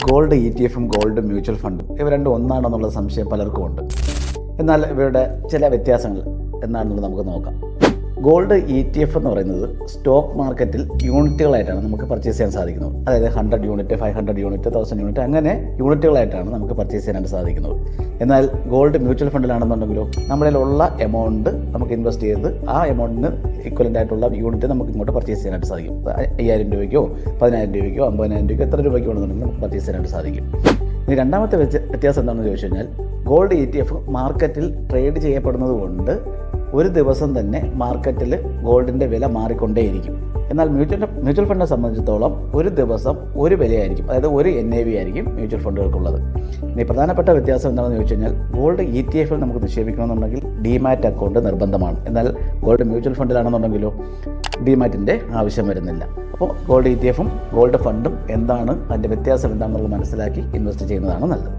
Gold ETF-ഉം gold mutual ഫണ്ടും ഇവ രണ്ടും ഒന്നാണെന്നുള്ള സംശയം പലർക്കും ഉണ്ട്. എന്നാൽ ഇവയുടെ ചില വ്യത്യാസങ്ങൾ എന്താണെന്നുള്ളത് നമുക്ക് നോക്കാം. ഗോൾഡ് ETF എന്ന് പറയുന്നത് സ്റ്റോക്ക് മാർക്കറ്റിൽ യൂണിറ്റുകളായിട്ടാണ് നമുക്ക് പർച്ചേസ് ചെയ്യാൻ സാധിക്കുന്നത്. അതായത് 100 യൂണിറ്റ്, 500 യൂണിറ്റ്, 1000 യൂണിറ്റ് അങ്ങനെ യൂണിറ്റുകളായിട്ടാണ് നമുക്ക് പർച്ചേസ് ചെയ്യാനായിട്ട് സാധിക്കുന്നത്. എന്നാൽ ഗോൾഡ് മ്യൂച്വൽ ഫണ്ടിലാണെന്നുണ്ടെങ്കിലോ നമ്മളിലുള്ള എമൗണ്ട് നമുക്ക് ഇൻവെസ്റ്റ് ചെയ്ത് ആ എമൗണ്ടിന് ഇക്വലൻ്റ് ആയിട്ടുള്ള യൂണിറ്റ് നമുക്ക് ഇങ്ങോട്ട് പർച്ചേസ് ചെയ്യാനായിട്ട് സാധിക്കും. 5000 രൂപയ്ക്കോ 10000 രൂപയ്ക്കോ 50000 രൂപയ്ക്കോ എത്ര രൂപയ്ക്ക് വേണമെന്നുണ്ടെങ്കിൽ നമുക്ക് പർച്ചേസ് ചെയ്യാനായിട്ട് സാധിക്കും. ഇനി രണ്ടാമത്തെ വ്യത്യാസം എന്താണെന്ന് ചോദിച്ചു കഴിഞ്ഞാൽ ഗോൾഡ് ETF മാർക്കറ്റിൽ ട്രേഡ് ചെയ്യപ്പെടുന്നത് കൊണ്ട് ഒരു ദിവസം തന്നെ മാർക്കറ്റിൽ ഗോൾഡിൻ്റെ വില മാറിക്കൊണ്ടേയിരിക്കും. എന്നാൽ മ്യൂച്വൽ ഫണ്ടിനെ സംബന്ധിച്ചിടത്തോളം ഒരു ദിവസം ഒരു വിലയായിരിക്കും, അതായത് ഒരു NAV ആയിരിക്കും മ്യൂച്വൽ ഫണ്ടുകൾക്കുള്ളത്. ഇനി പ്രധാനപ്പെട്ട വ്യത്യാസം എന്താണെന്ന് ചോദിച്ചു കഴിഞ്ഞാൽ ഗോൾഡ് ETF-ൽ നമുക്ക് നിക്ഷേപിക്കണമെന്നുണ്ടെങ്കിൽ ഡിമാറ്റ് അക്കൗണ്ട് നിർബന്ധമാണ്. എന്നാൽ ഗോൾഡ് മ്യൂച്വൽ ഫണ്ടിലാണെന്നുണ്ടെങ്കിലോ ഡിമാറ്റിൻ്റെ ആവശ്യം വരുന്നില്ല. അപ്പോൾ ഗോൾഡ് ETF-ഉം ഗോൾഡ് ഫണ്ടും എന്താണ്, അതിൻ്റെ വ്യത്യാസം എന്താണെന്നുള്ളത് മനസ്സിലാക്കി ഇൻവെസ്റ്റ് ചെയ്യുന്നതാണ് നല്ലത്.